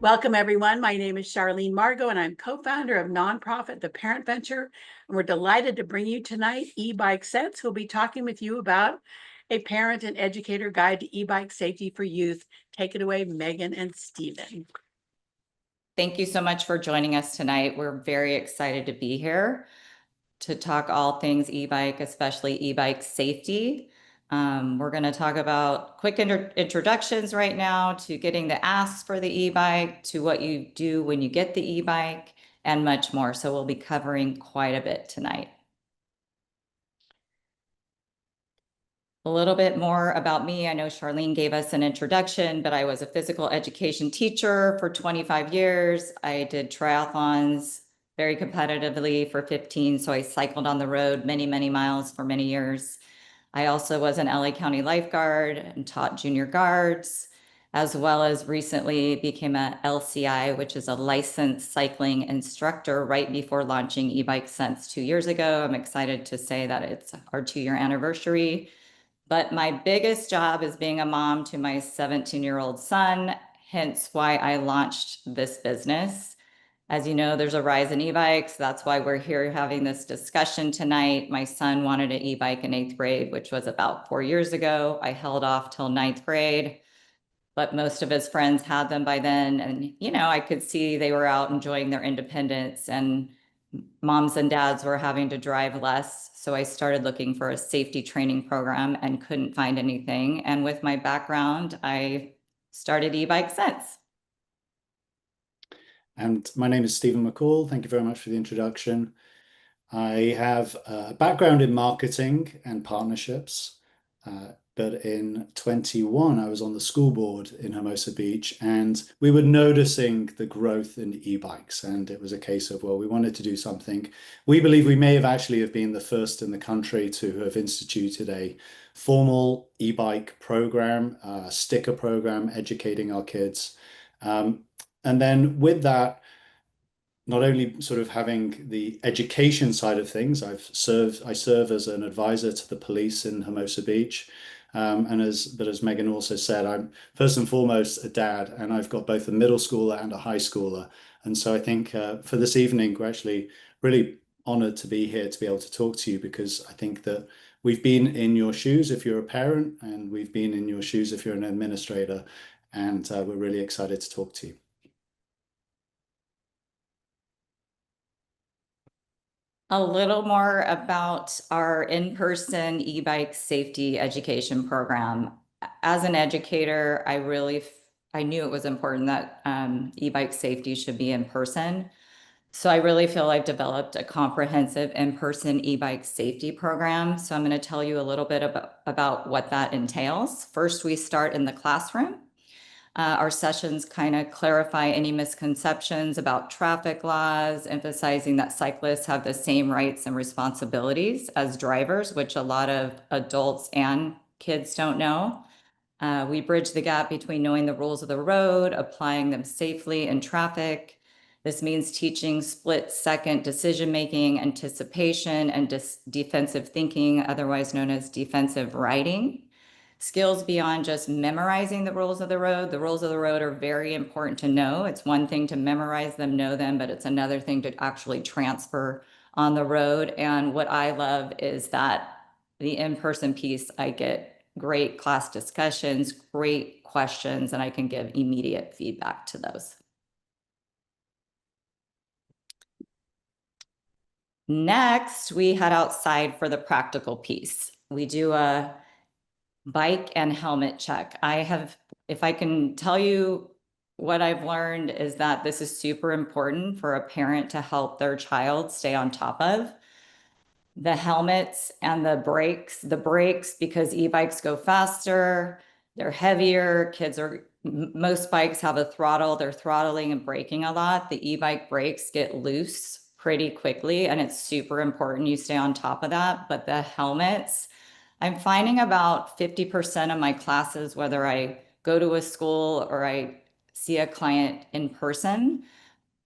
Welcome, everyone. My name is Charlene Margot, and I'm co-founder of nonprofit The Parent Venture. And we're delighted to bring you tonight E-Bike Sense, who'll be talking with you about a parent and educator guide to e-bike safety for youth. Take it away, Megan and Stephen. Thank you so much for joining us tonight. We're very excited to be here to talk all things e-bike, especially e-bike safety. We're going to talk about quick introductions right now to getting the asks for the e-bike, to what you do when you get the e-bike, and much more. So we'll be covering quite a bit tonight. A little bit more about me. I know Charlene gave us an introduction, but I was a physical education teacher for 25 years. I did triathlons very competitively for 15, so I cycled on the road many, many miles for many years. I also was an LA County lifeguard and taught junior guards, as well as recently became a LCI, which is a licensed cycling instructor right before launching eBike Sense 2 years ago. I'm excited to say that it's our 2-year anniversary. But my biggest job is being a mom to my 17-year-old son, hence why I launched this business. As you know, there's a rise in e-bikes. That's why we're here having this discussion tonight. My son wanted an e-bike in 8th grade, which was about 4 years ago. I held off till 9th grade, but most of his friends had them by then. And, I could see they were out enjoying their independence, and moms and dads were having to drive less. So I started looking for a safety training program and couldn't find anything. And with my background, I started eBike Sense. And my name is Stephen McCall. Thank you very much for the introduction. I have a background in marketing and partnerships, but in 21, I was on the school board in Hermosa Beach, and we were noticing the growth in e-bikes. And it was a case of, well, we wanted to do something. We believe we may have been the first in the country to have instituted a formal e-bike program, sticker program, educating our kids. And then with that, not only sort of having the education side of things, I serve as an advisor to the police in Hermosa Beach. But as Megan also said, I'm first and foremost a dad, and I've got both a middle schooler and a high schooler. And so I think for this evening, we're actually really honored to be here to be able to talk to you, because I think that we've been in your shoes if you're a parent, and we've been in your shoes if you're an administrator, and we're really excited to talk to you. A little more about our in-person e-bike safety education program. As an educator, I knew it was important that e-bike safety should be in person. So I really feel I've developed a comprehensive in-person e-bike safety program. So I'm going to tell you a little bit about what that entails. First, we start in the classroom. Our sessions kind of clarify any misconceptions about traffic laws, emphasizing that cyclists have the same rights and responsibilities as drivers, which a lot of adults and kids don't know. We bridge the gap between knowing the rules of the road, applying them safely in traffic. This means teaching split-second decision-making, anticipation, and defensive thinking, otherwise known as defensive riding. Skills beyond just memorizing the rules of the road. The rules of the road are very important to know. It's one thing to memorize them, know them, but it's another thing to actually transfer on the road. And what I love is that the in-person piece, I get great class discussions, great questions, and I can give immediate feedback to those. Next, we head outside for the practical piece. We do a bike and helmet check. If I can tell you what I've learned, is that this is super important for a parent to help their child stay on top of. The helmets and the brakes, because e-bikes go faster, they're heavier, most bikes have a throttle, they're throttling and braking a lot. The e-bike brakes get loose pretty quickly, and it's super important you stay on top of that. But the helmets, I'm finding about 50% of my classes, whether I go to a school or I see a client in person,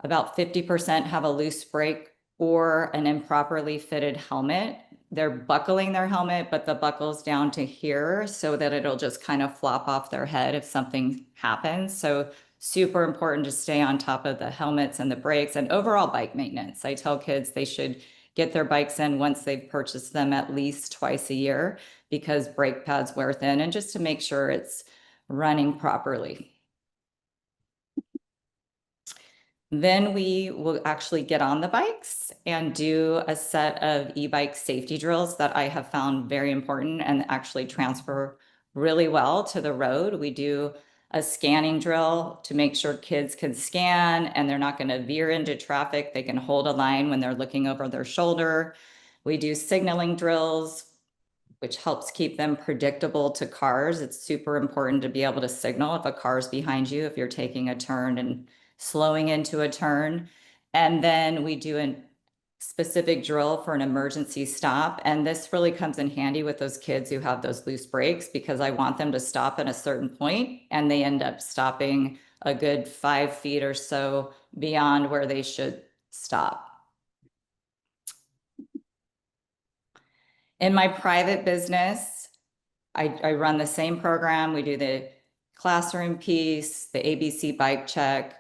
about 50% have a loose brake or an improperly fitted helmet. They're buckling their helmet, but the buckle's down to here so that it'll just kind of flop off their head if something happens. So super important to stay on top of the helmets and the brakes and overall bike maintenance. I tell kids they should get their bikes in once they've purchased them at least twice a year, because brake pads wear thin, and just to make sure it's running properly. Then we will actually get on the bikes and do a set of e-bike safety drills that I have found very important and actually transfer really well to the road. We do a scanning drill to make sure kids can scan and they're not going to veer into traffic. They can hold a line when they're looking over their shoulder. We do signaling drills, which helps keep them predictable to cars. It's super important to be able to signal if a car's behind you, if you're taking a turn and slowing into a turn. And then we do a specific drill for an emergency stop. And this really comes in handy with those kids who have those loose brakes, because I want them to stop at a certain point and they end up stopping a good 5 feet or so beyond where they should stop. In my private business, I run the same program. We do the classroom piece, the ABC bike check,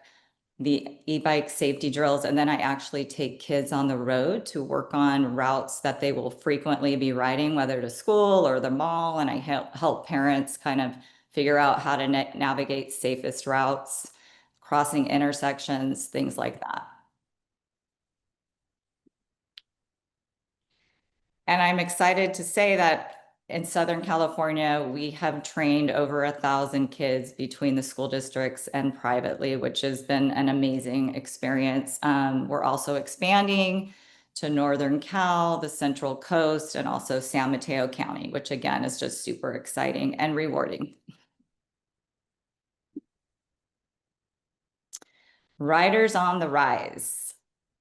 the e-bike safety drills, and then I actually take kids on the road to work on routes that they will frequently be riding, whether to school or the mall, and I help parents kind of figure out how to navigate safest routes, crossing intersections, things like that. And I'm excited to say that in Southern California, we have trained over 1,000 kids between the school districts and privately, which has been an amazing experience. We're also expanding to Northern Cal, the Central Coast, and also San Mateo County, which again is just super exciting and rewarding. Riders on the rise.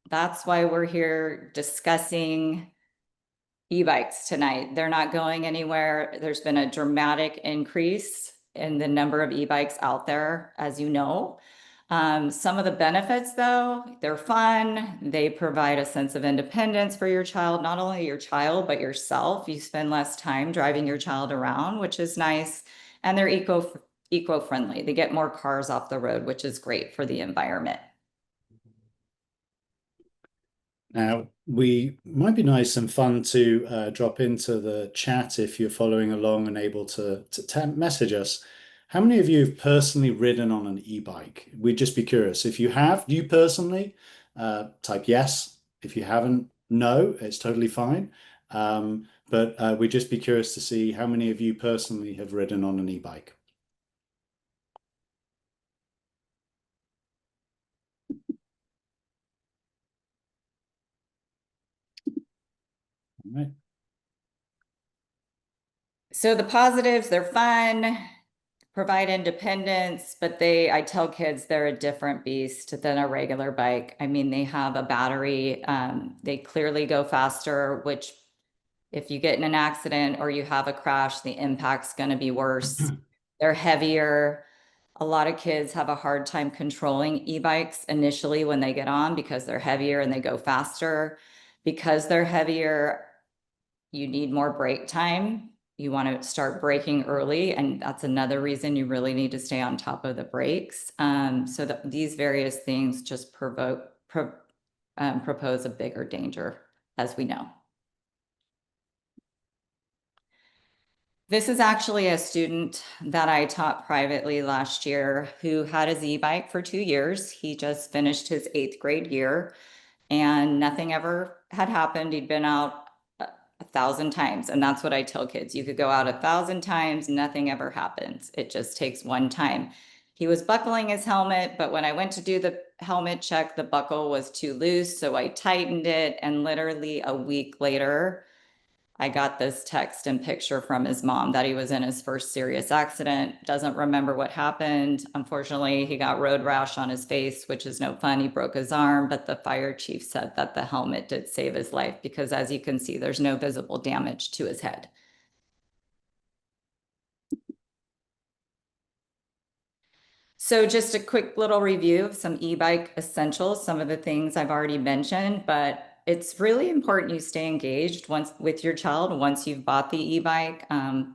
That's why we're here discussing e-bikes tonight. They're not going anywhere. There's been a dramatic increase in the number of e-bikes out there, as you know. Some of the benefits, though, they're fun. They provide a sense of independence for your child, not only your child, but yourself. You spend less time driving your child around, which is nice. And they're eco-friendly. They get more cars off the road, which is great for the environment. Now, we might be nice and fun to drop into the chat if you're following along and able to message us. How many of you have personally ridden on an e-bike? We'd just be curious. If you have, you personally, type yes. If you haven't, no, it's totally fine. But we'd just be curious to see how many of you personally have ridden on an e-bike. All right. So the positives, they're fun, provide independence, but I tell kids they're a different beast than a regular bike. I mean, they have a battery. They clearly go faster, which if you get in an accident or you have a crash, the impact's going to be worse. They're heavier. A lot of kids have a hard time controlling e-bikes initially when they get on because they're heavier and they go faster. Because they're heavier, you need more brake time. You want to start braking early, and that's another reason you really need to stay on top of the brakes. So that these various things just propose a bigger danger, as we know. This is actually a student that I taught privately last year who had his e-bike for 2 years. He just finished his 8th grade year and nothing ever had happened. He'd been out 1,000 times. And that's what I tell kids. You could go out 1,000 times, nothing ever happens. It just takes one time. He was buckling his helmet, but when I went to do the helmet check, the buckle was too loose. So I tightened it. And literally a week later, I got this text and picture from his mom that he was in his first serious accident, doesn't remember what happened. Unfortunately, he got road rash on his face, which is no fun. He broke his arm, but the fire chief said that the helmet did save his life because, as you can see, there's no visible damage to his head. So just a quick little review of some e-bike essentials, some of the things I've already mentioned, but it's really important you stay engaged with your child once you've bought the e-bike.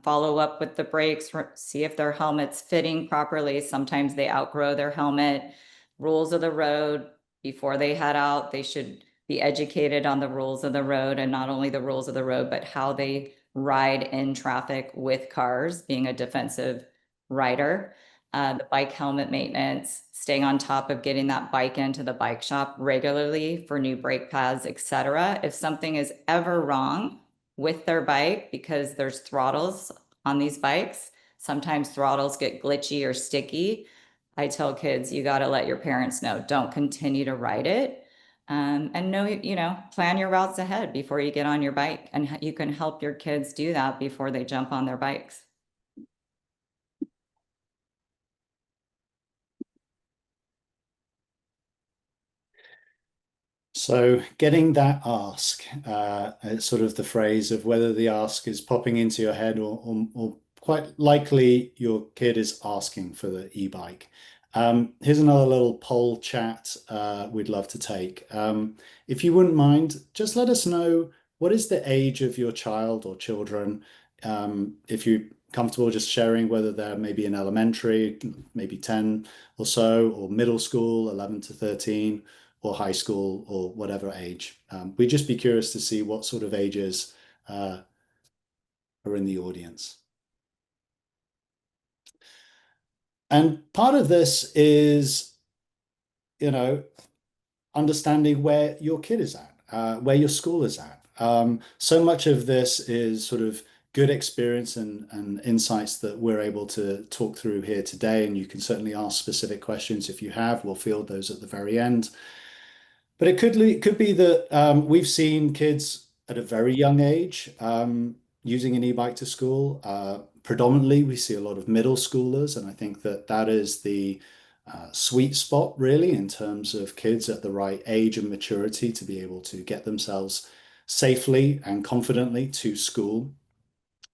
Follow up with the brakes, see if their helmet's fitting properly. Sometimes they outgrow their helmet. Rules of the road, before they head out, they should be educated on the rules of the road, and not only the rules of the road, but how they ride in traffic with cars, being a defensive rider. The bike helmet maintenance, staying on top of getting that bike into the bike shop regularly for new brake pads, etc. If something is ever wrong with their bike, because there's throttles on these bikes, sometimes throttles get glitchy or sticky. I tell kids, you got to let your parents know. Don't continue to ride it. And know, plan your routes ahead before you get on your bike, and you can help your kids do that before they jump on their bikes. So getting that ask, it's sort of the phrase of whether the ask is popping into your head or quite likely your kid is asking for the e-bike. Here's another little poll chat we'd love to take. If you wouldn't mind, just let us know what is the age of your child or children. If you're comfortable just sharing whether they're maybe in elementary, maybe 10 or so, or middle school, 11 to 13 or high school or whatever age. We'd just be curious to see what sort of ages are in the audience. And part of this is, understanding where your kid is at, where your school is at. So much of this is sort of good experience and insights that we're able to talk through here today. And you can certainly ask specific questions if you have. We'll field those at the very end. But it could be that we've seen kids at a very young age using an e-bike to school. Predominantly, we see a lot of middle schoolers, and I think that that is the sweet spot, really, in terms of kids at the right age and maturity to be able to get themselves safely and confidently to school.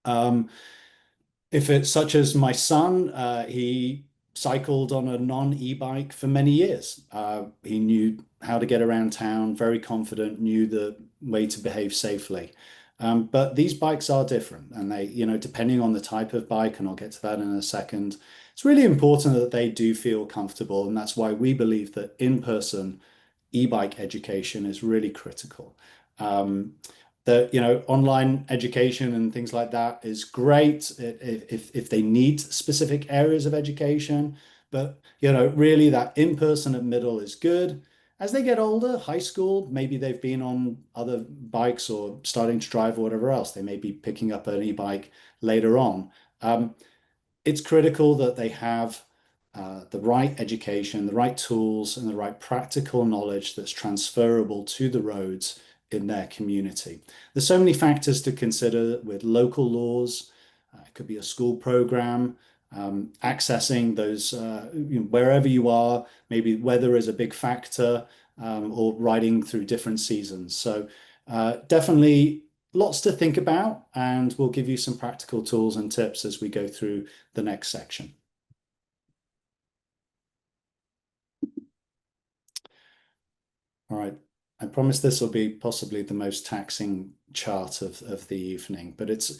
If it's such as my son, he cycled on a non-e-bike for many years. He knew how to get around town, very confident, knew the way to behave safely. But these bikes are different, and they, depending on the type of bike, and I'll get to that in a second, it's really important that they do feel comfortable, and that's why we believe that in-person e-bike education is really critical. Online education and things like that is great if they need specific areas of education, but really that in-person at middle is good. As they get older, high school, maybe they've been on other bikes or starting to drive or whatever else. They may be picking up an e-bike later on. It's critical that they have the right education, the right tools, and the right practical knowledge that's transferable to the roads in their community. There's so many factors to consider with local laws. It could be a school program, accessing those wherever you are. Maybe weather is a big factor, or riding through different seasons. So definitely lots to think about, and we'll give you some practical tools and tips as we go through the next section. All right. I promise this will be possibly the most taxing chart of the evening, but it's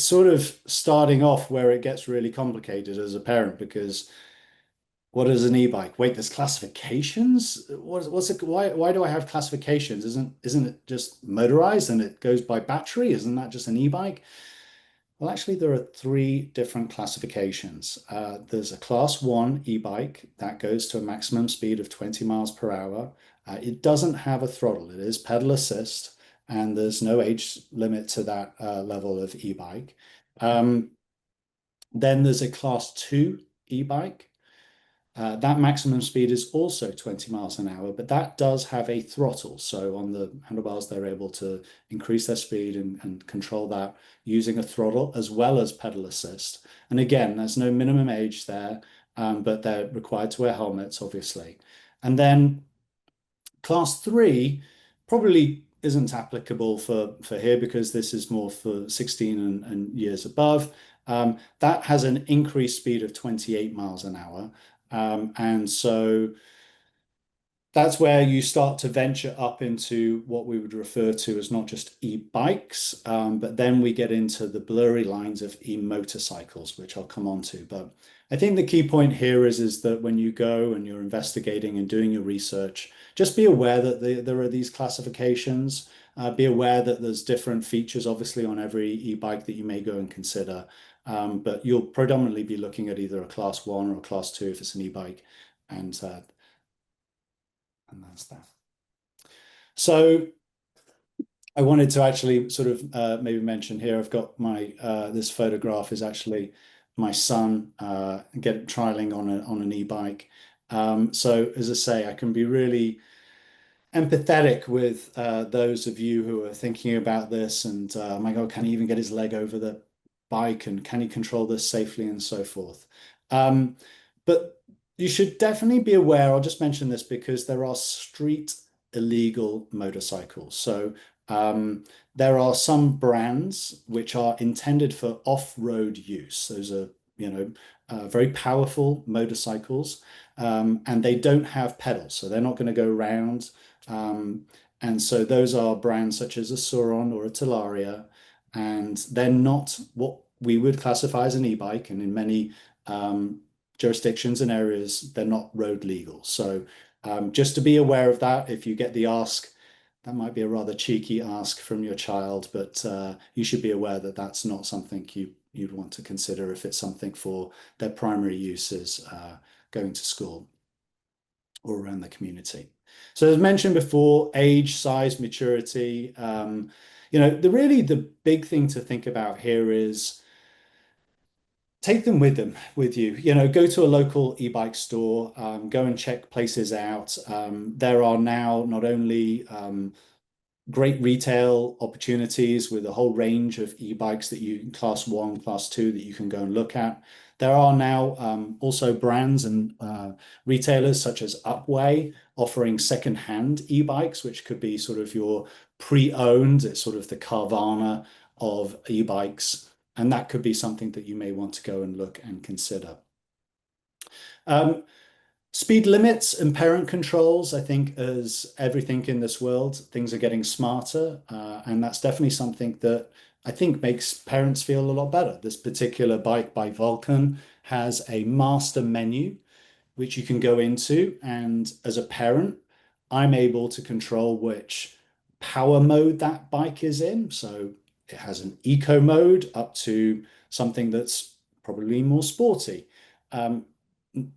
sort of starting off where it gets really complicated as a parent, because what is an e-bike? Wait, there's classifications? What's it? Why do I have classifications? Isn't it just motorized and it goes by battery? Isn't that just an e-bike? Well, actually, there are three different classifications. There's a class 1 e-bike that goes to a maximum speed of 20 miles per hour. It doesn't have a throttle. It is pedal assist, and there's no age limit to that level of e-bike. Then there's a class 2 e-bike. That maximum speed is also 20 miles an hour, but that does have a throttle. So on the handlebars, they're able to increase their speed and control that using a throttle as well as pedal assist. And again, there's no minimum age there, but they're required to wear helmets, obviously. And then class 3 probably isn't applicable for here, because this is more for 16 and years above. That has an increased speed of 28 miles an hour. And so that's where you start to venture up into what we would refer to as not just e-bikes, but then we get into the blurry lines of e-motorcycles, which I'll come on to. But I think the key point here is that when you go and you're investigating and doing your research, just be aware that there are these classifications. Be aware that there's different features, obviously, on every e-bike that you may go and consider. But you'll predominantly be looking at either a class 1 or a class 2 if it's an e-bike. And that's that. So I wanted to actually sort of maybe mention here, I've got my, this photograph is actually my son trialing on an e-bike. So as I say, I can be really empathetic with those of you who are thinking about this and oh my God, can he even get his leg over the bike and can he control this safely and so forth. But you should definitely be aware, I'll just mention this because there are street illegal motorcycles. So there are some brands which are intended for off-road use. Those are, very powerful motorcycles, and they don't have pedals, so they're not going to go round. And so those are brands such as a Sauron or a Talaria, and they're not what we would classify as an e-bike, and in many jurisdictions and areas, they're not road legal. So just to be aware of that, if you get the ask, that might be a rather cheeky ask from your child, but you should be aware that that's not something you'd want to consider if it's something for their primary uses going to school or around the community. So as mentioned before, age, size, maturity, the big thing to think about here is take them with you. Go to a local e-bike store, go and check places out. There are now not only great retail opportunities with a whole range of e-bikes that you class 1, class 2 that you can go and look at. There are now also brands and retailers such as Upway offering second-hand e-bikes, which could be sort of your pre-owned. It's sort of the Carvana of e-bikes, and that could be something that you may want to go and look and consider. Speed limits and parent controls, I think, as everything in this world, things are getting smarter. And that's definitely something that I think makes parents feel a lot better. This particular bike by Vulcan has a master menu, which you can go into. And as a parent, I'm able to control which power mode that bike is in. So it has an eco mode up to something that's probably more sporty.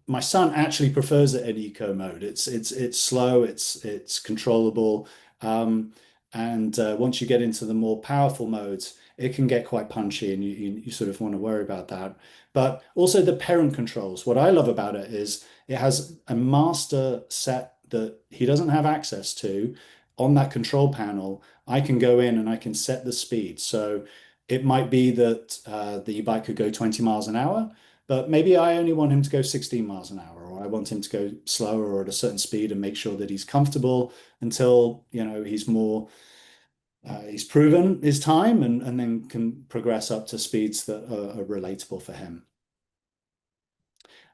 My son actually prefers it in eco mode. It's slow, it's controllable, and once you get into the more powerful modes, it can get quite punchy, and you sort of want to worry about that. But also the parent controls. What I love about it is it has a master set that he doesn't have access to on that control panel. I can go in and I can set the speed. So it might be that the e-bike could go 20 miles an hour. But maybe I only want him to go 16 miles an hour, or I want him to go slower or at a certain speed and make sure that he's comfortable until, he's proven his time and then can progress up to speeds that are relatable for him.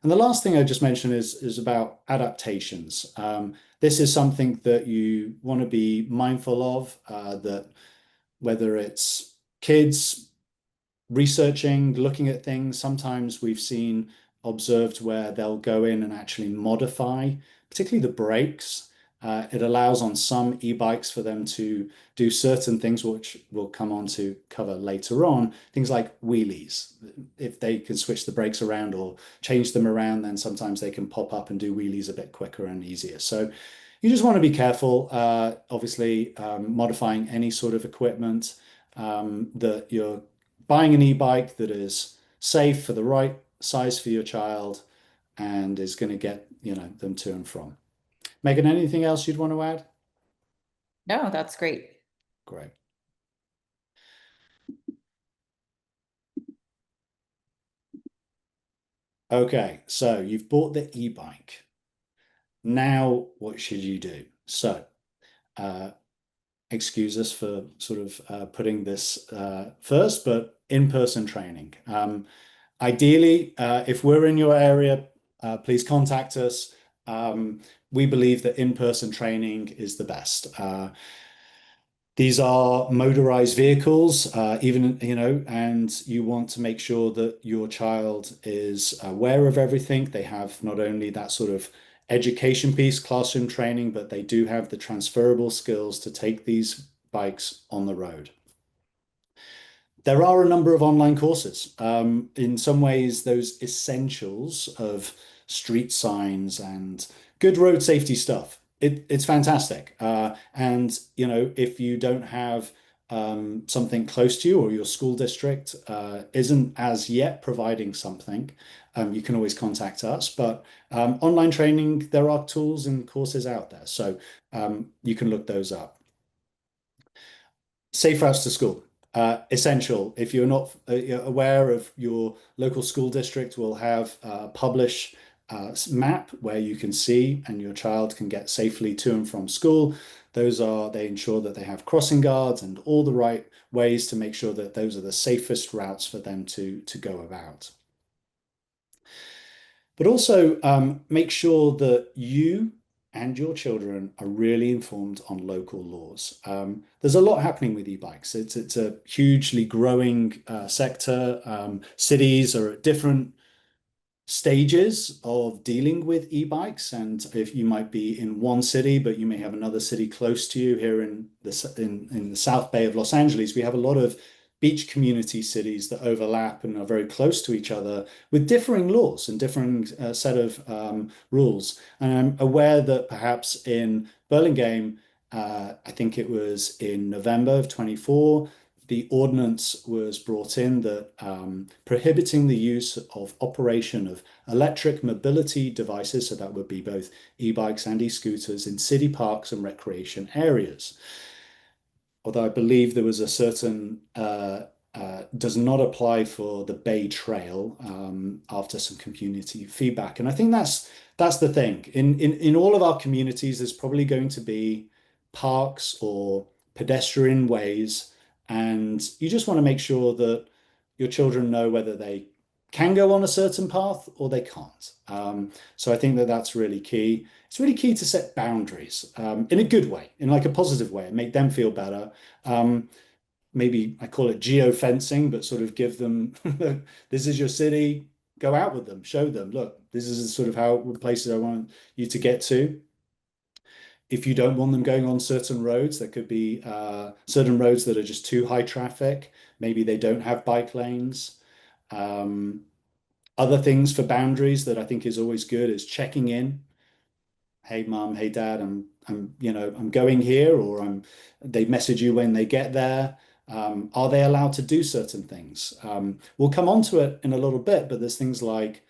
And the last thing I just mentioned is about adaptations. This is something that you want to be mindful of, that whether it's kids, researching, looking at things, sometimes we've observed where they'll go in and actually modify, particularly the brakes. It allows on some e-bikes for them to do certain things, which we'll come on to cover later on, things like wheelies. If they can switch the brakes around or change them around, then sometimes they can pop up and do wheelies a bit quicker and easier. So you just want to be careful, obviously, modifying any sort of equipment, that you're buying an e-bike that is safe for the right size for your child and is going to get, them to and from. Megan, anything else you'd want to add? No, that's great. Great. Okay, so you've bought the e-bike. Now, what should you do? So, excuse us for sort of putting this first, but in-person training. Ideally, if we're in your area, please contact us. we believe that in-person training is the best. These are motorized vehicles, even, and you want to make sure that your child is aware of everything. They have not only that sort of education piece, classroom training, but they do have the transferable skills to take these bikes on the road. There are a number of online courses. In some ways, those essentials of street signs and good road safety stuff, it's fantastic. And, if you don't have something close to you, or your school district isn't as yet providing something, you can always contact us. But online training, there are tools and courses out there. So you can look those up. Safe routes to school. Essential. If you're not aware of, your local school district will have publish map where you can see and your child can get safely to and from school. They ensure that they have crossing guards and all the right ways to make sure that those are the safest routes for them to go about. But also make sure that you and your children are really informed on local laws. There's a lot happening with e-bikes. It's a hugely growing sector. Cities are at different stages of dealing with e-bikes, and if you might be in one city, but you may have another city close to you. Here in the South Bay of Los Angeles, we have a lot of beach community cities that overlap and are very close to each other with differing laws and differing set of rules. And I'm aware that perhaps in Burlingame, I think it was in November of 24, the ordinance was brought in that prohibiting the use of operation of electric mobility devices, so that would be both e-bikes and e-scooters, in city parks and recreation areas. Although I believe there was a certain does not apply for the Bay Trail after some community feedback. And I think that's the thing. In all of our communities, there's probably going to be parks or pedestrian ways, and you just want to make sure that your children know whether they can go on a certain path or they can't. So I think that that's really key. It's really key to set boundaries in a good way, in like a positive way, and make them feel better. Maybe I call it geofencing, but sort of give them, this is your city, go out with them, show them, look, this is sort of how places I want you to get to. If you don't want them going on certain roads, there could be certain roads that are just too high traffic. Maybe they don't have bike lanes. Other things for boundaries that I think is always good is checking in. Hey, mom, hey, dad, I'm going here, or they message you when they get there. Are they allowed to do certain things? We'll come on to it in a little bit, but there's things like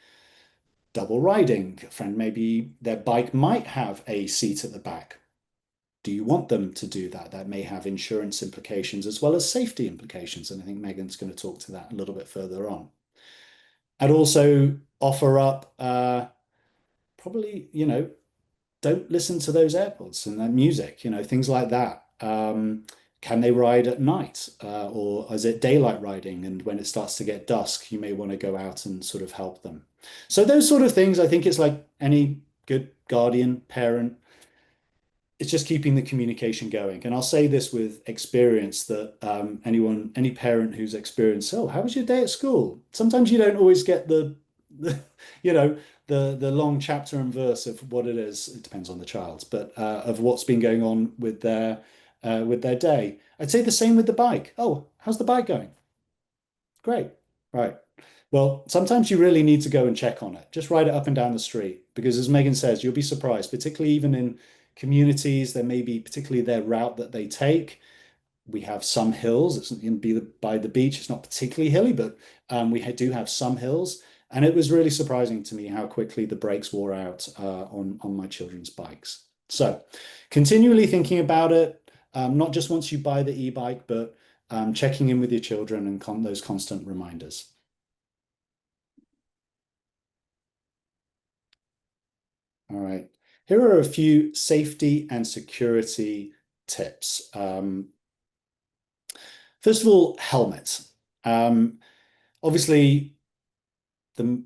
double riding. A friend, maybe their bike might have a seat at the back. Do you want them to do that? That may have insurance implications as well as safety implications. And I think Megan's going to talk to that a little bit further on. I'd also offer up probably, don't listen to those AirPods and that music, things like that. Can they ride at night or is it daylight riding? And when it starts to get dusk, you may want to go out and sort of help them. So those sort of things, I think it's like any good guardian, parent, it's just keeping the communication going. And I'll say this with experience that any parent who's experienced, oh, how was your day at school? Sometimes you don't always get the the long chapter and verse of what it is. It depends on the child, but of what's been going on with their day. I'd say the same with the bike. Oh, how's the bike going? Great. Right. Well, sometimes you really need to go and check on it. Just ride it up and down the street because, as Megan says, you'll be surprised, particularly even in communities, there may be particularly their route that they take. We have some hills. It's going to be by the beach. It's not particularly hilly, but we do have some hills. And it was really surprising to me how quickly the brakes wore out on my children's bikes. So continually thinking about it, not just once you buy the e-bike, but checking in with your children and those constant reminders. All right. Here are a few safety and security tips. First of all, helmets. Obviously, the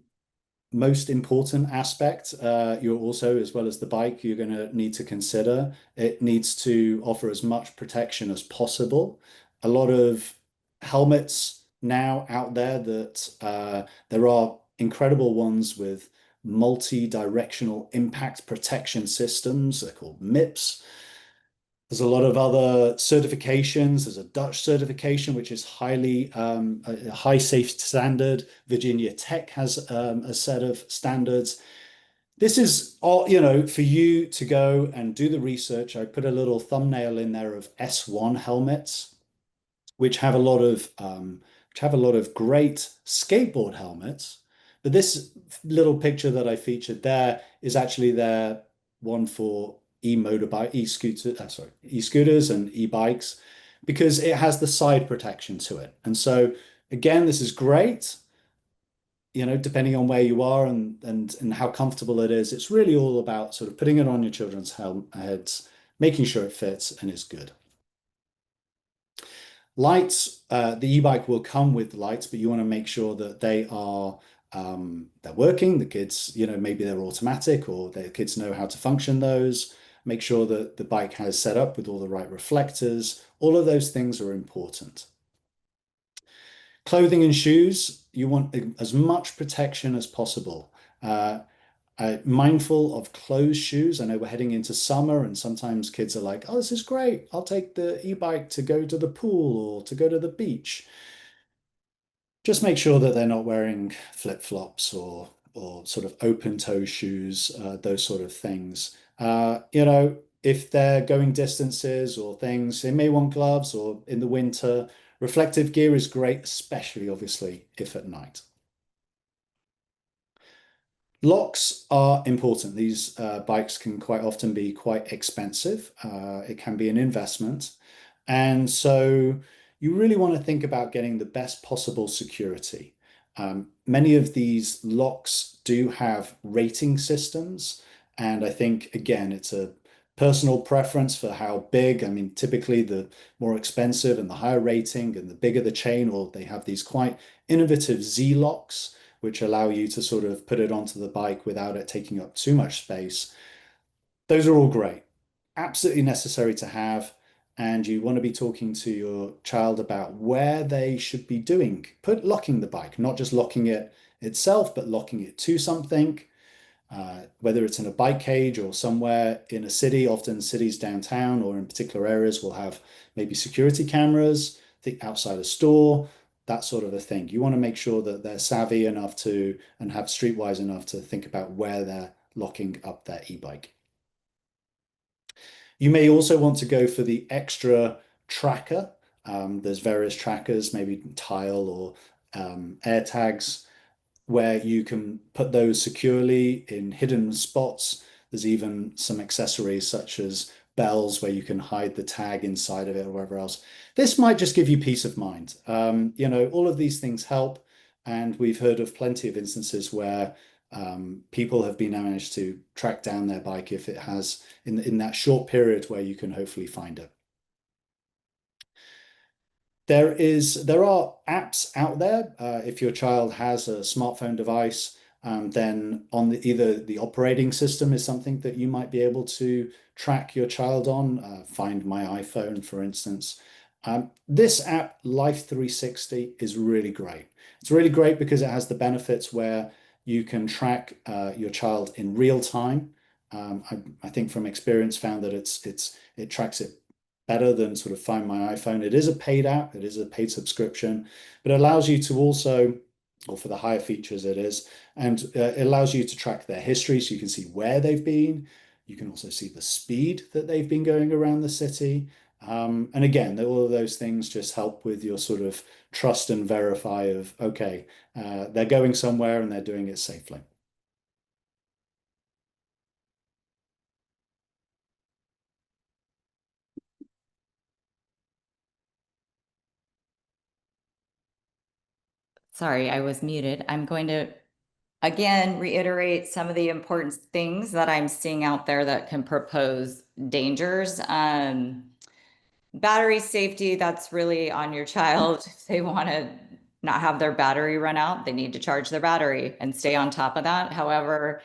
most important aspect. You're also, as well as the bike, you're going to need to consider. It needs to offer as much protection as possible. A lot of helmets now out there that there are incredible ones with multi-directional impact protection systems. They're called MIPS. There's a lot of other certifications. There's a Dutch certification, which is highly a high safety standard. Virginia Tech has a set of standards. This is all, for you to go and do the research. I put a little thumbnail in there of S1 helmets, which have a lot of great skateboard helmets. But this little picture that I featured there is actually their one for e-scooters and e-bikes, because it has the side protection to it. And so again, this is great, depending on where you are and how comfortable it is. It's really all about sort of putting it on your children's heads, making sure it fits and is good. Lights, the e-bike will come with lights, but you want to make sure that they're working. The kids, maybe they're automatic, or the kids know how to function those. Make sure that the bike has set up with all the right reflectors. All of those things are important. Clothing and shoes, you want as much protection as possible. Mindful of closed shoes. I know we're heading into summer and sometimes kids are like, oh, this is great. I'll take the e-bike to go to the pool or to go to the beach. Just make sure that they're not wearing flip-flops or sort of open-toe shoes, those sort of things. If they're going distances or things, they may want gloves, or in the winter, reflective gear is great, especially obviously if at night. Locks are important. These bikes can quite often be quite expensive. It can be an investment. And so you really want to think about getting the best possible security. Many of these locks do have rating systems. And I think, again, it's a personal preference for how big. I mean, typically the more expensive and the higher rating and the bigger the chain, or they have these quite innovative Z locks, which allow you to sort of put it onto the bike without it taking up too much space. Those are all great, absolutely necessary to have. And you want to be talking to your child about where they should be locking the bike, not just locking it itself, but locking it to something. Whether it's in a bike cage or somewhere in a city. Often cities downtown or in particular areas will have maybe security cameras, outside a store, that sort of a thing. You want to make sure that they're savvy enough to and have streetwise enough to think about where they're locking up their e-bike. You may also want to go for the extra tracker. There's various trackers, maybe tile or air tags, where you can put those securely in hidden spots. There's even some accessories such as bells where you can hide the tag inside of it or wherever else. This might just give you peace of mind. All of these things help. And we've heard of plenty of instances where people have been managed to track down their bike if it has in that short period where you can hopefully find it. There are apps out there. If your child has a smartphone device, then on either the operating system is something that you might be able to track your child on. Find My iPhone, for instance. This app, Life 360, is really great. It's really great because it has the benefits where you can track your child in real time. I think from experience found that it tracks it better than sort of Find My iPhone. It is a paid app, it is a paid subscription, but it allows you to also, or for the higher features it is, and it allows you to track their history so you can see where they've been. You can also see the speed that they've been going around the city. And again, all of those things just help with your sort of trust and verify of, okay, they're going somewhere and they're doing it safely. Sorry, I was muted. I'm going to, again, reiterate some of the important things that I'm seeing out there that can propose dangers. Battery safety, that's really on your child. If they want to not have their battery run out. They need to charge their battery and stay on top of that. However,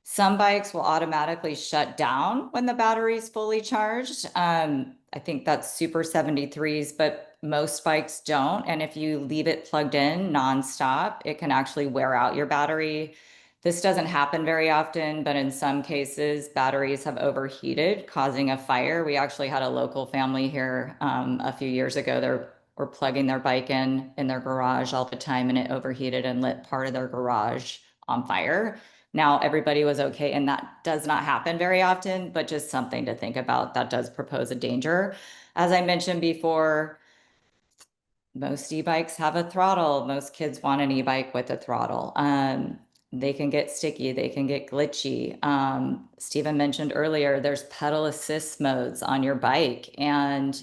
some bikes will automatically shut down when the battery is fully charged. I think that's Super 73s, but most bikes don't. And if you leave it plugged in nonstop, it can actually wear out your battery. This doesn't happen very often, but in some cases, batteries have overheated, causing a fire. We actually had a local family here a few years ago. They were plugging their bike in their garage all the time, and it overheated and lit part of their garage on fire. Now, everybody was okay, and that does not happen very often, but just something to think about. That does propose a danger. As I mentioned before, most e-bikes have a throttle. Most kids want an e-bike with a throttle. They can get sticky, they can get glitchy. Stephen mentioned earlier, there's pedal assist modes on your bike, and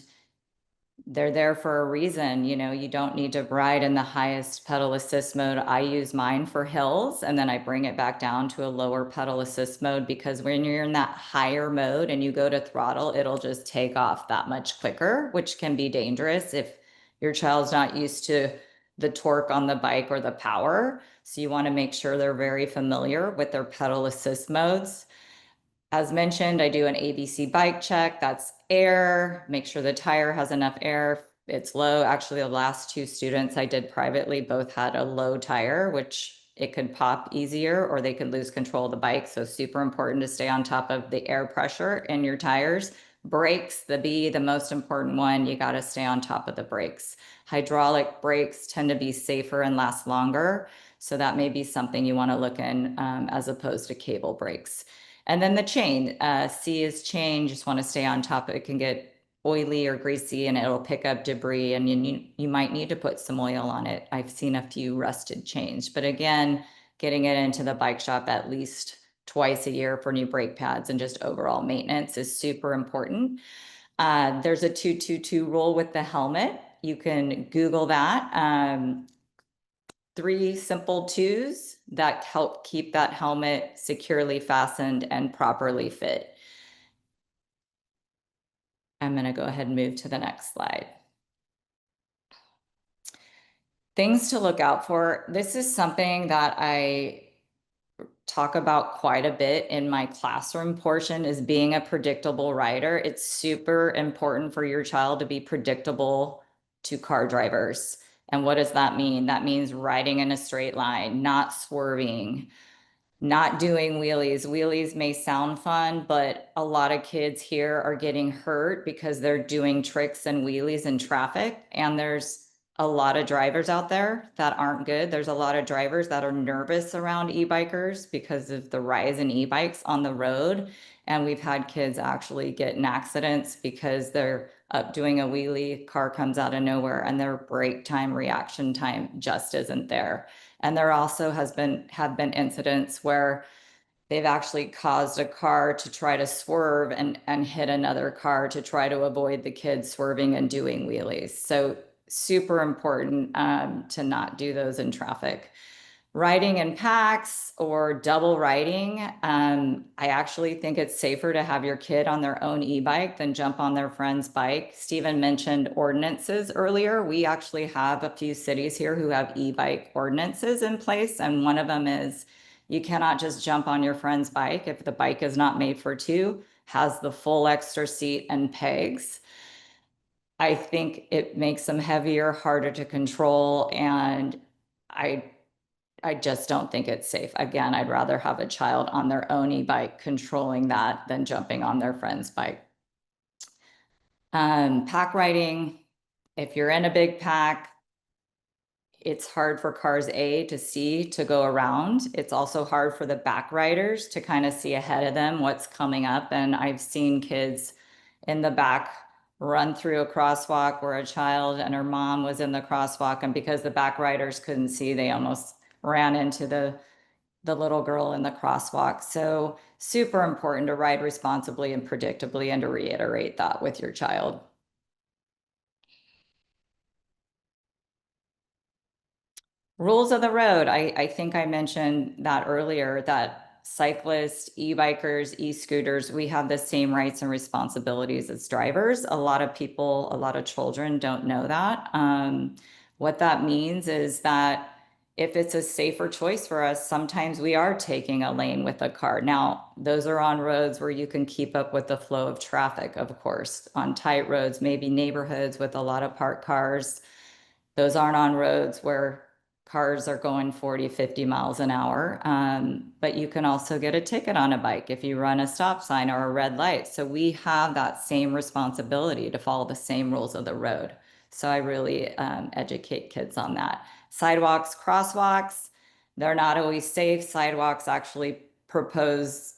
they're there for a reason. You know, you don't need to ride in the highest pedal assist mode. I use mine for hills, and then I bring it back down to a lower pedal assist mode, because when you're in that higher mode and you go to throttle, it'll just take off that much quicker, which can be dangerous if your child's not used to the torque on the bike or the power. So you want to make sure they're very familiar with their pedal assist modes. As mentioned, I do an ABC bike check. That's air, make sure the tire has enough air. It's low. Actually, the last two students I did privately both had a low tire, which it could pop easier or they could lose control of the bike. So super important to stay on top of the air pressure in your tires. Brakes, the most important one, you got to stay on top of the brakes. Hydraulic brakes tend to be safer and last longer. So that may be something you want to look in as opposed to cable brakes. And then the chain, C is chain, just want to stay on top. It can get oily or greasy and it'll pick up debris, and you might need to put some oil on it. I've seen a few rusted chains, but again, getting it into the bike shop at least twice a year for new brake pads and just overall maintenance is super important. There's a 2-2-2 rule with the helmet. You can Google that. 3 simple twos that help keep that helmet securely fastened and properly fit. I'm going to go ahead and move to the next slide. Things to look out for. This is something that I talk about quite a bit in my classroom portion, is being a predictable rider. It's super important for your child to be predictable to car drivers. And what does that mean? That means riding in a straight line, not swerving, not doing wheelies. Wheelies may sound fun, but a lot of kids here are getting hurt because they're doing tricks and wheelies in traffic. And there's a lot of drivers out there that aren't good. There's a lot of drivers that are nervous around e-bikers because of the rise in e-bikes on the road. And we've had kids actually get in accidents because they're up doing a wheelie, car comes out of nowhere, and their brake time, reaction time just isn't there. And there also have been incidents where they've actually caused a car to try to swerve and hit another car to try to avoid the kids swerving and doing wheelies. So super important to not do those in traffic. Riding in packs or double riding, I actually think it's safer to have your kid on their own e-bike than jump on their friend's bike. Stephen mentioned ordinances earlier. We actually have a few cities here who have e-bike ordinances in place, and one of them is you cannot just jump on your friend's bike if the bike is not made for two, has the full extra seat and pegs. I think it makes them heavier, harder to control, and I just don't think it's safe. Again, I'd rather have a child on their own e-bike controlling that than jumping on their friend's bike. Pack riding, if you're in a big pack, it's hard for cars A to C to go around. It's also hard for the back riders to kind of see ahead of them what's coming up. And I've seen kids in the back run through a crosswalk where a child and her mom was in the crosswalk, and because the back riders couldn't see, they almost ran into the little girl in the crosswalk. So super important to ride responsibly and predictably, and to reiterate that with your child. Rules of the road. I think I mentioned that earlier, that cyclists, e-bikers, e-scooters, we have the same rights and responsibilities as drivers. A lot of people, a lot of children don't know that. What that means is that if it's a safer choice for us, sometimes we are taking a lane with a car. Now, those are on roads where you can keep up with the flow of traffic, of course. On tight roads, maybe neighborhoods with a lot of parked cars, those aren't on roads where cars are going 40, 50 miles an hour. But you can also get a ticket on a bike if you run a stop sign or a red light. So we have that same responsibility to follow the same rules of the road. So I really educate kids on that. Sidewalks, crosswalks, they're not always safe. Sidewalks actually propose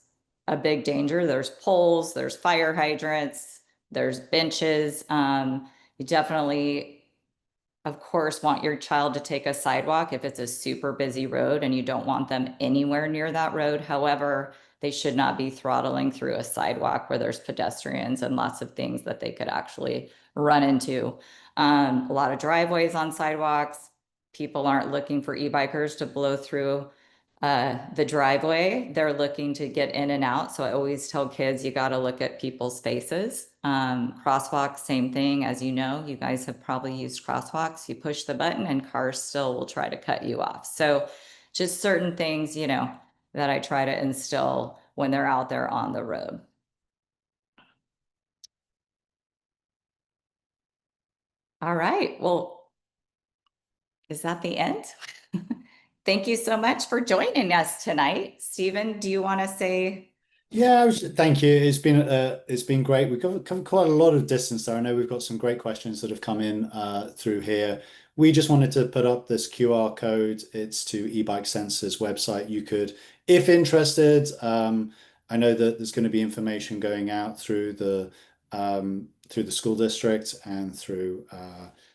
a big danger. There's poles, there's fire hydrants, there's benches. You definitely, of course, want your child to take a sidewalk if it's a super busy road and you don't want them anywhere near that road. However, they should not be throttling through a sidewalk where there's pedestrians and lots of things that they could actually run into. A lot of driveways on sidewalks. People aren't looking for e-bikers to blow through the driveway. They're looking to get in and out. So I always tell kids, you got to look at people's faces. Crosswalks, same thing. As you know, you guys have probably used crosswalks. You push the button and cars still will try to cut you off. So just certain things, that I try to instill when they're out there on the road. All right. Well, is that the end? Thank you so much for joining us tonight. Stephen, do you want to say? Yeah, thank you. It's been great. We've covered quite a lot of distance there. I know we've got some great questions that have come in through here. We just wanted to put up this QR code. It's to eBike Sensor's website. You could, if interested, I know that there's going to be information going out through the school district and through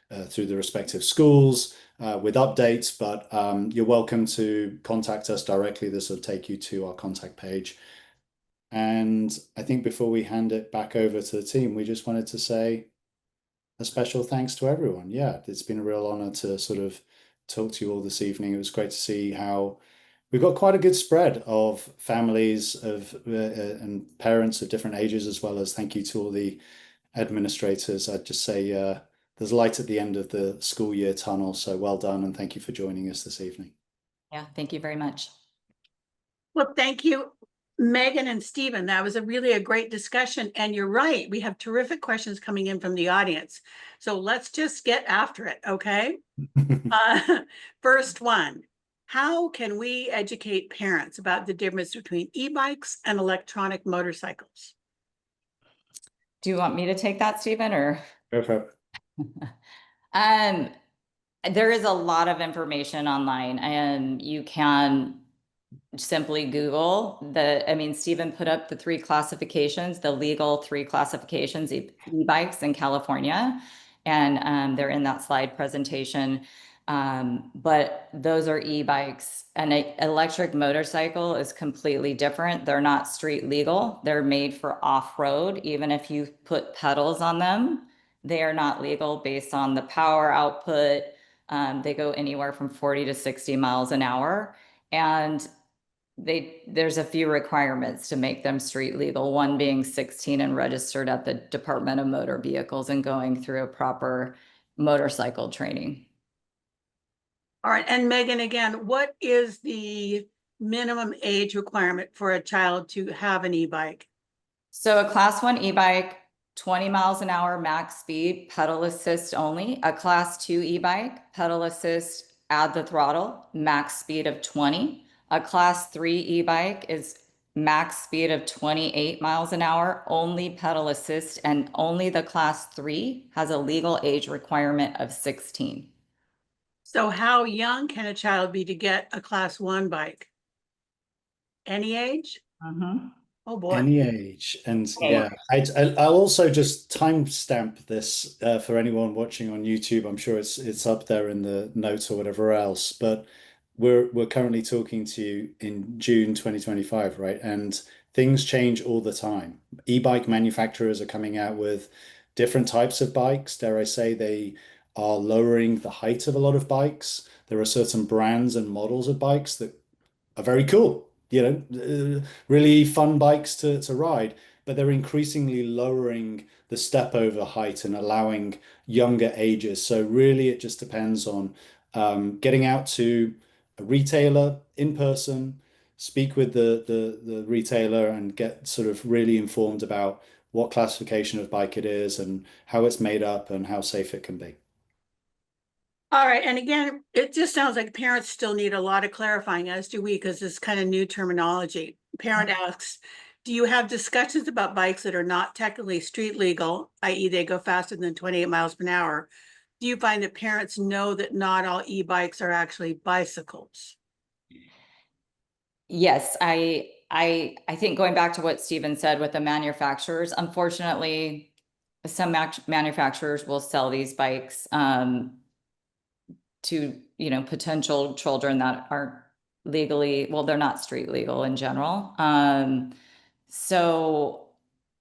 the respective schools with updates. But you're welcome to contact us directly. This will take you to our contact page. And I think before we hand it back over to the team, we just wanted to say a special thanks to everyone. Yeah, it's been a real honor to sort of talk to you all this evening. It was great to see how we've got quite a good spread of families and parents of different ages, as well as thank you to all the administrators. I'd just say there's light at the end of the school year tunnel. So well done, and thank you for joining us this evening. Yeah, thank you very much. Well, thank you, Megan and Stephen. That was really a great discussion. And you're right, we have terrific questions coming in from the audience. So let's just get after it, okay? First one, how can we educate parents about the difference between e-bikes and electronic motorcycles? Do you want me to take that, Stephen, or? Go for it. There is a lot of information online, and you can simply Google Stephen put up the 3 classifications, the legal 3 classifications, e-bikes in California, and they're in that slide presentation. But those are e-bikes. An electric motorcycle is completely different. They're not street legal. They're made for off-road. Even if you put pedals on them, they are not legal based on the power output. They go anywhere from 40 to 60 miles an hour. And there's a few requirements to make them street legal, one being 16 and registered at the Department of Motor Vehicles and going through a proper motorcycle training. All right, and Megan, again, what is the minimum age requirement for a child to have an e-bike? So a class 1 e-bike, 20 miles an hour max speed, pedal assist only. A class 2 e-bike, pedal assist, add the throttle, max speed of 20. A class 3 e-bike is max speed of 28 miles an hour, only pedal assist, and only the class 3 has a legal age requirement of 16. So how young can a child be to get a class 1 bike? Any age? Mm-hmm. Oh boy. Any age. And yeah, I'll also just timestamp this for anyone watching on YouTube. I'm sure it's up there in the notes or whatever else, but we're currently talking to you in June 2025, right? And things change all the time. E-bike manufacturers are coming out with different types of bikes. Dare I say they are lowering the height of a lot of bikes. There are certain brands and models of bikes that are very cool, really fun bikes to ride. but they're increasingly lowering the step over height and allowing younger ages. So really, it just depends on getting out to a retailer in person, speak with the retailer, and get sort of really informed about what classification of bike it is and how it's made up and how safe it can be. All right, and again, it just sounds like parents still need a lot of clarifying, as do we, because it's kind of new terminology. Parent asks, do you have discussions about bikes that are not technically street legal, i.e. they go faster than 28 miles per hour? Do you find that parents know that not all e-bikes are actually bicycles? Yes, I think going back to what Stephen said with the manufacturers, unfortunately, some manufacturers will sell these bikes to, potential children that aren't legally, well, they're not street legal in general. So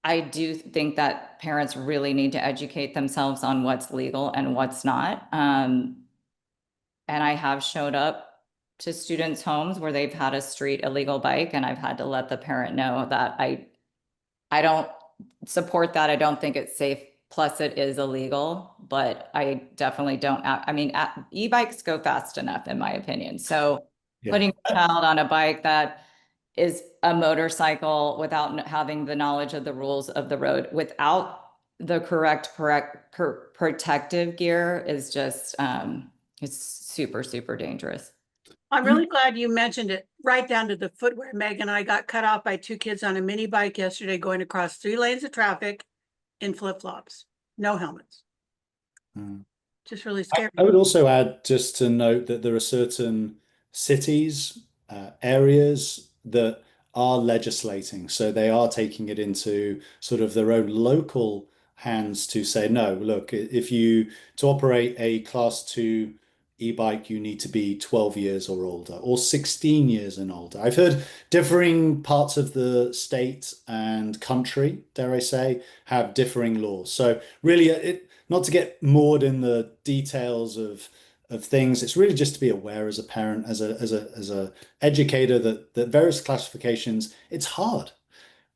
I do think that parents really need to educate themselves on what's legal and what's not. And I have showed up to students' homes where they've had a street illegal bike, and I've had to let the parent know that I don't support that. I don't think it's safe. Plus, it is illegal, but I definitely don't. I mean, e-bikes go fast enough, in my opinion. So Yeah. putting a child on a bike that is a motorcycle without having the knowledge of the rules of the road, without the correct protective gear, is just it's super, super dangerous. I'm really glad you mentioned it, right down to the footwear. Meg and I got cut off by two kids on a mini bike yesterday going across 3 lanes of traffic in flip-flops, no helmets. Mm. Just really scary. I would also add, just to note, that there are certain cities, areas that are legislating. So they are taking it into sort of their own local hands to say, no, look, if you to operate a class 2 e-bike, you need to be 12 years or older or 16 years and older. I've heard differing parts of the state and country, dare I say, have differing laws. So really, not to get moored in the details of things. It's really just to be aware as a parent, as a educator, that various classifications, it's hard.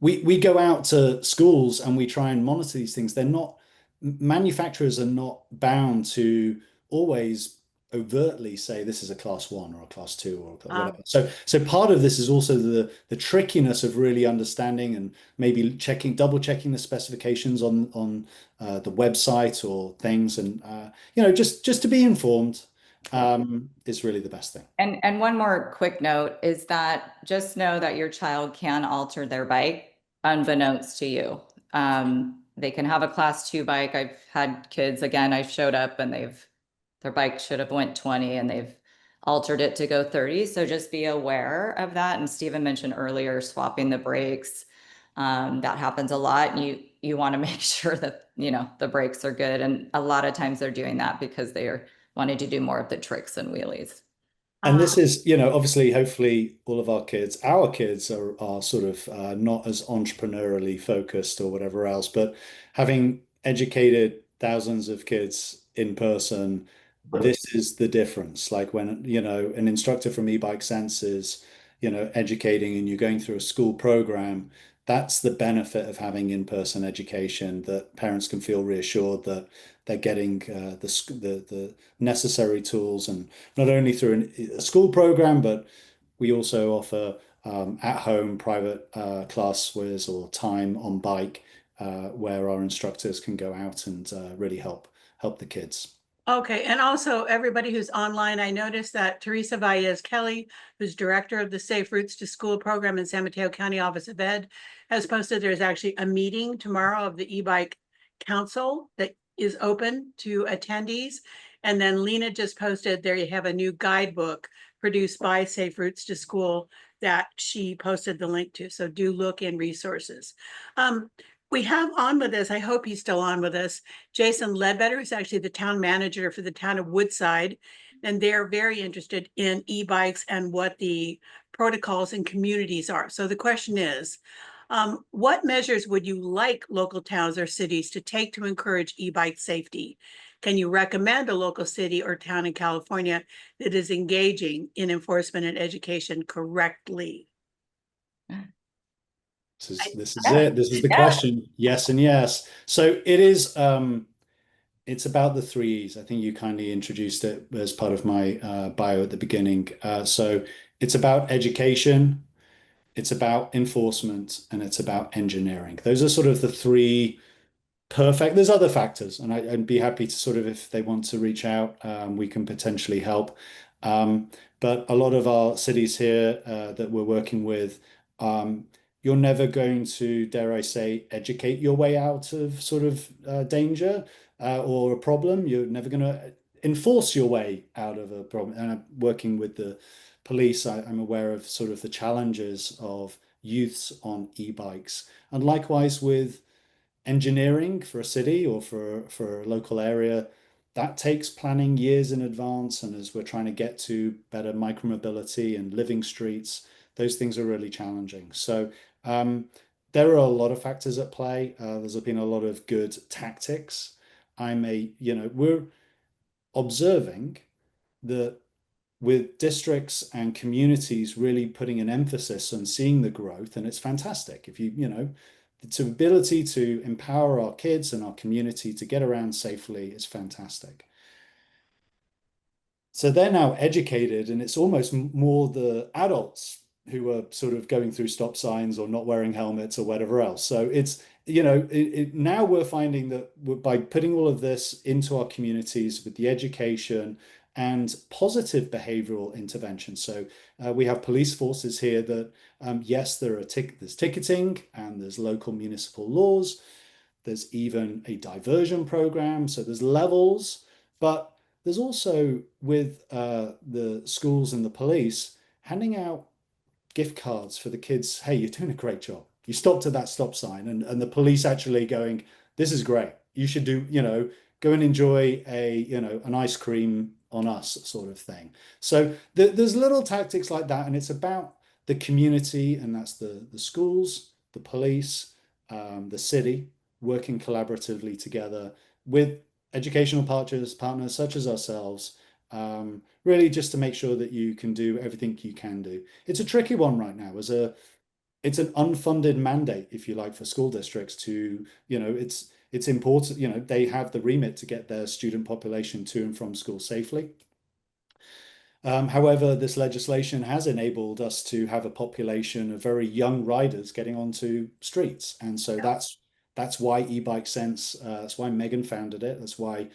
We go out to schools and we try and monitor these things. They're not Manufacturers are not bound to always overtly say this is a class 1 or a class 2 or whatever. So part of this is also the trickiness of really understanding and maybe double checking the specifications on the website or things, and just to be informed is really the best thing. And one more quick note is that just know that your child can alter their bike unbeknownst to you. They can have a class 2 bike. I've had kids, again, I've showed up and their bike should have went 20 and they've altered it to go 30. So just be aware of that. And Stephen mentioned earlier, swapping the brakes. That happens a lot. And you want to make sure that, the brakes are good. And a lot of times they're doing that because they are wanting to do more of the tricks and wheelies. And this is, obviously, hopefully all of our kids are sort of not as entrepreneurially focused or whatever else, but having educated thousands of kids in person, this is the difference. Like when, an instructor from e-bike sense is, educating, and you're going through a school program, that's the benefit of having in-person education, that parents can feel reassured that they're getting the necessary tools, and not only through a school program, but we also offer at-home private classes or time on bike where our instructors can go out and really help the kids. Okay, and also everybody who's online, I noticed that Teresa Valles Kelly, who's director of the Safe Routes to School program in San Mateo County Office of Ed, has posted there's actually a meeting tomorrow of the e-bike council that is open to attendees. And then Lena just posted there you have a new guidebook produced by Safe Routes to School that she posted the link to. So do look in resources. We have on with us, I hope he's still on with us, Jason Ledbetter, who's actually the town manager for the town of Woodside. And they're very interested in e-bikes and what the protocols and communities are. So the question is, what measures would you like local towns or cities to take to encourage e-bike safety? Can you recommend a local city or town in California that is engaging in enforcement and education correctly? This is Yeah. it. This is the Yeah. question. Yes and yes. So it is it's about the three E's. I think you kindly introduced it as part of my bio at the beginning. So it's about education, it's about enforcement, and it's about engineering. Those are sort of the three perfect. There's other factors, and I'd be happy to sort of, if they want to reach out, we can potentially help. But a lot of our cities here that we're working with, um, you're never going to, dare I say, educate your way out of sort of danger or a problem. You're never going to enforce your way out of a problem. And I'm working with the police. I'm aware of sort of the challenges of youths on e-bikes, and likewise with engineering for a city or for a local area, that takes planning years in advance. And as we're trying to get to better micromobility and living streets, those things are really challenging. So there are a lot of factors at play. There's been a lot of good tactics. We're observing that with districts and communities really putting an emphasis on seeing the growth, and it's fantastic. If the ability to empower our kids and our community to get around safely is fantastic. So they're now educated, and it's almost more the adults who are sort of going through stop signs or not wearing helmets or whatever else. So now we're finding that by putting all of this into our communities with the education and positive behavioral intervention. So we have police forces here that, yes, there's ticketing and there's local municipal laws. There's even a diversion program. So there's levels, but there's also with the schools and the police handing out gift cards for the kids. Hey, you're doing a great job. You stopped at that stop sign, and the police actually going, this is great. You should go and enjoy an ice cream on us sort of thing. So there's little tactics like that, and it's about the community, and that's the schools, the police, the city working collaboratively together with educational partners such as ourselves, really just to make sure that you can do everything you can do. It's a tricky one right now it's an unfunded mandate, if you like, for school districts to, it's important, they have the remit to get their student population to and from school safely. However, this legislation has enabled us to have a population of very young riders getting onto streets. And so that's why e-bike sense, that's why Megan founded it. That's why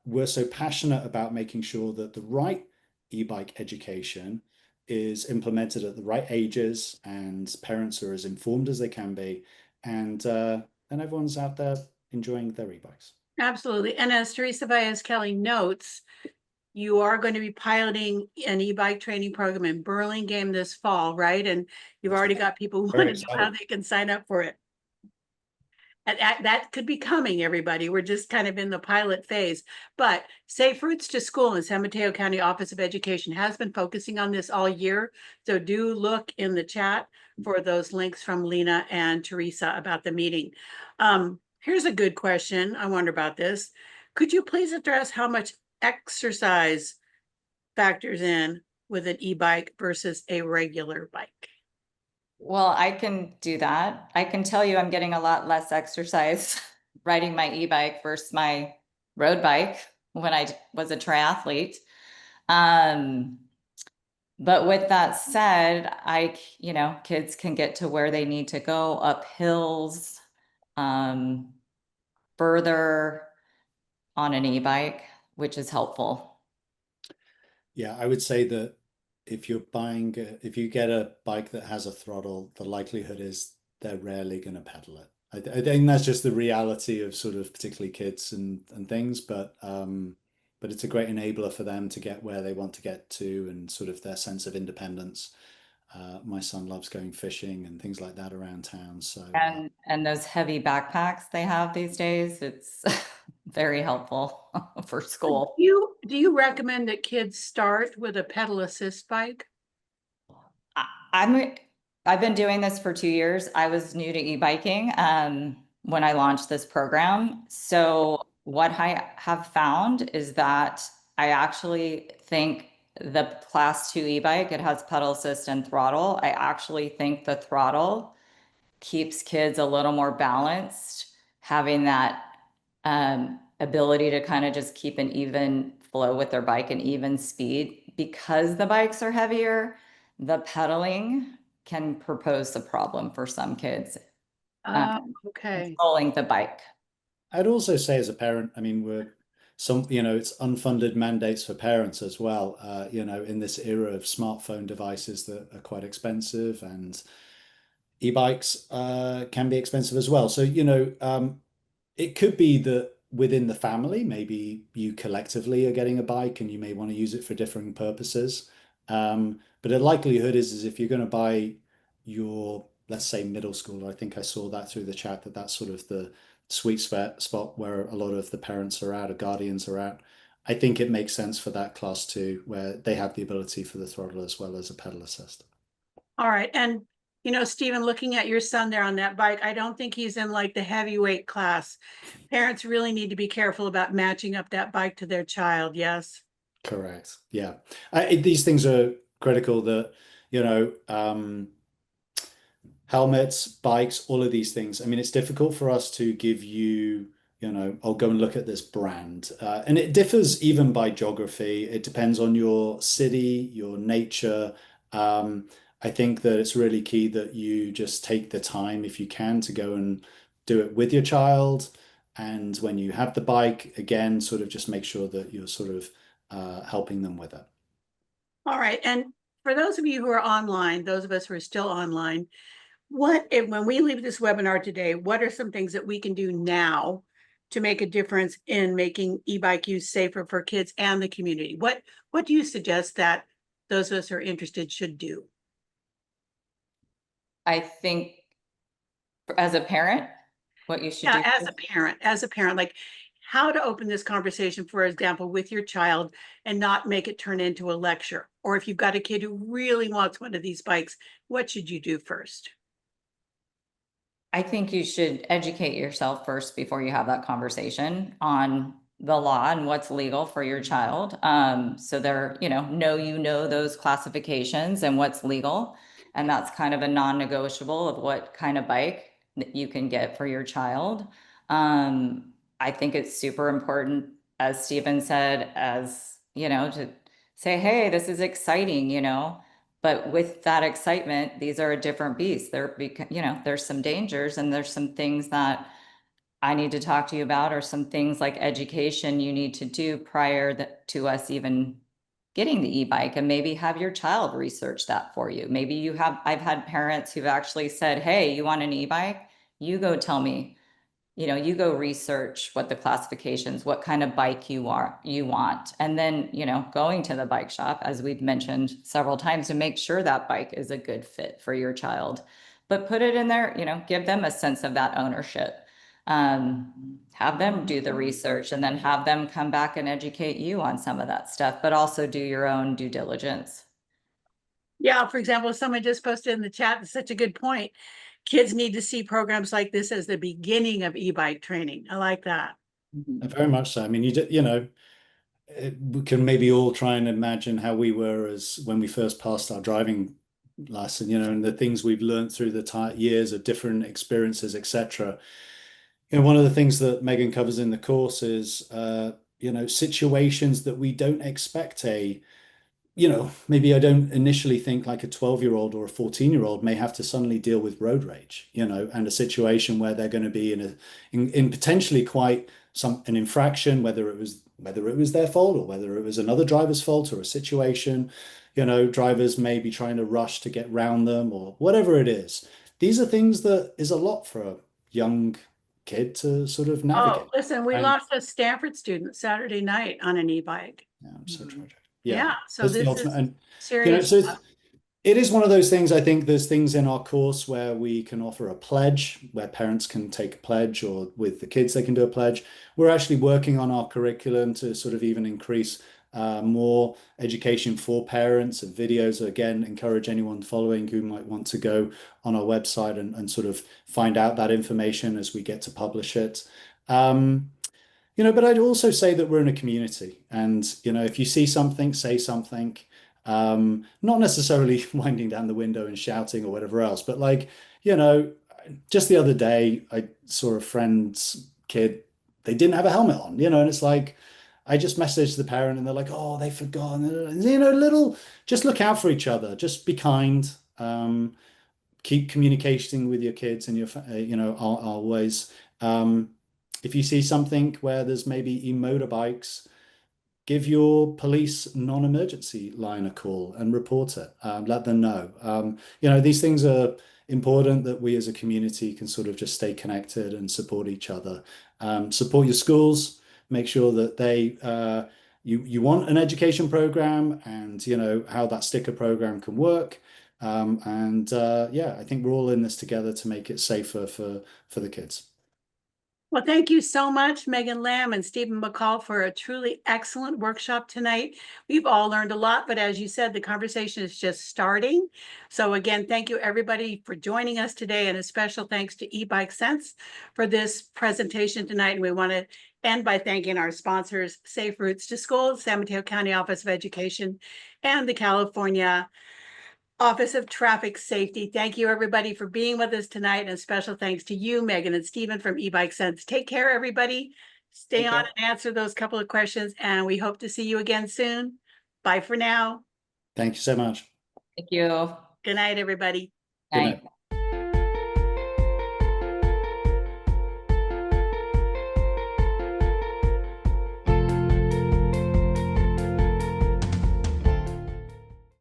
we're so passionate about making sure that the right e-bike education is implemented at the right ages and parents are as informed as they can be. And everyone's out there enjoying their e-bikes. Absolutely. And as Teresa Baez Kelly notes, you are going to be piloting an e-bike training program in Burlingame this fall, right? And you've That's already right. got people who Very want to know how excited. they can sign up for it. And that could be coming, everybody. We're just kind of in the pilot phase. But Safe Routes to School in San Mateo County Office of Education has been focusing on this all year. So do look in the chat for those links from Lena and Teresa about the meeting. Here's a good question. I wonder about this. Could you please address how much exercise factors in with an e-bike versus a regular bike? Well, I can do that. I can tell you I'm getting a lot less exercise riding my e-bike versus my road bike when I was a triathlete. But with that said, kids can get to where they need to go up hills, further on an e-bike, which is helpful. Yeah, I would say that if you get a bike that has a throttle, the likelihood is they're rarely going to pedal it. I think that's just the reality of sort of particularly kids and things, but it's a great enabler for them to get where they want to get to and sort of their sense of independence. My son loves going fishing and things like that around town. So And those heavy backpacks they have these days, it's very helpful for school. Do you recommend that kids start with a pedal assist bike? I- I've been doing this for 2 years. I was new to e-biking when I launched this program. So what I have found is that I actually think the class 2 e-bike, it has pedal assist and throttle. I actually think the throttle keeps kids a little more balanced, having that ability to kind of just keep an even flow with their bike and even speed. Because the bikes are heavier, the pedaling can propose a problem for some kids, Okay. controlling the bike. I'd also say as a parent, I mean, it's unfunded mandates for parents as well, in this era of smartphone devices that are quite expensive, and e-bikes can be expensive as well. So, it could be that within the family, maybe you collectively are getting a bike and you may want to use it for different purposes. But the likelihood is if you're going to buy your, let's say, middle schooler, I think I saw that through the chat, that's sort of the sweet spot where a lot of the parents are at or guardians are at. I think it makes sense for that class too, where they have the ability for the throttle as well as a pedal assist. All right. And, Stephen, looking at your son there on that bike, I don't think he's in like the heavyweight class. Parents really need to be careful about matching up that bike to their child. Yes. Correct. Yeah. These things are critical that, helmets, bikes, all of these things. I mean, it's difficult for us to give you, I'll go and look at this brand. And it differs even by geography. It depends on your city, your nature. I think that it's really key that you just take the time, if you can, to go and do it with your child. And when you have the bike, again, sort of just make sure that you're sort of helping them with it. All right. And for those of you who are online, those of us who are still online, when we leave this webinar today, what are some things that we can do now to make a difference in making e-bike use safer for kids and the community? What do you suggest that those of us who are interested should do? I think as a parent, what you should Yeah, do. as a parent, like how to open this conversation, for example, with your child and not make it turn into a lecture. Or if you've got a kid who really wants one of these bikes, what should you do first? I think you should educate yourself first before you have that conversation on the law and what's legal for your child. So they're, those classifications and what's legal. And that's kind of a non-negotiable of what kind of bike that you can get for your child. I think it's super important, as Stephen said, to say, hey, this is exciting, but with that excitement, these are a different beast. There's some dangers and there's some things that I need to talk to you about, or some things like education you need to do prior to us even getting the e-bike, and maybe have your child research that for you. I've had parents who've actually said, hey, you want an e-bike? You go tell me, you go research what the classifications, what kind of bike you want. And then, going to the bike shop, as we've mentioned several times, to make sure that bike is a good fit for your child. But put it in there, give them a sense of that ownership. Have them do the research and then have them come back and educate you on some of that stuff, but also do your own due diligence. Yeah, for example, someone just posted in the chat, it's such a good point. Kids need to see programs like this as the beginning of e-bike training. I like that. Very much so. I mean, we can maybe all try and imagine how we were as when we first passed our driving lesson, and the things we've learned through the years of different experiences, etc. One of the things that Megan covers in the course is, situations that we don't expect maybe I don't initially think like a 12-year-old or a 14-year-old may have to suddenly deal with road rage, and a situation where they're going to be in potentially quite an infraction, whether it was their fault or whether it was another driver's fault or a situation, drivers may be trying to rush to get round them or whatever it is. These are things that is a lot for a young kid to sort of Oh, navigate. listen, we And lost a Stanford student Saturday night on an e-bike. yeah, so tragic. Yeah, Yeah, so that's the this ultimate. is And serious so stuff. it is one of those things. I think there's things in our course where we can offer a pledge, where parents can take a pledge, or with the kids, they can do a pledge. We're actually working on our curriculum to sort of even increase more education for parents and videos. Again, encourage anyone following who might want to go on our website and sort of find out that information as we get to publish it. But I'd also say that we're in a community, and if you see something, say something. Not necessarily winding down the window and shouting or whatever else, but like, just the other day, I saw a friend's kid, they didn't have a helmet on, and it's like, I just messaged the parent and they're like, oh, they forgot. And, just look out for each other, just be kind. Keep communicating with your kids and always. Um, if you see something where there's maybe e-motorbikes, give your police non-emergency line a call and report it. Let them know. These things are important, that we as a community can sort of just stay connected and support each other. Support your schools. Make sure that you want an education program, and how that sticker program can work. I think we're all in this together to make it safer for the kids. Well, thank you so much, Megan Lamb and Stephen McCall, for a truly excellent workshop tonight. We've all learned a lot, but as you said, the conversation is just starting. So again, thank you everybody for joining us today, and a special thanks to eBike Sense for this presentation tonight. And we want to end by thanking our sponsors, Safe Routes to School, San Mateo County Office of Education, and the California Office of Traffic Safety. Thank you, everybody, for being with us tonight. And a special thanks to you, Megan and Stephen from eBike Sense. Take care, everybody. Stay on and answer those couple of questions, and we hope to see you again soon. Bye for now. Thank you so much. Thank you. Good night, everybody. Good night.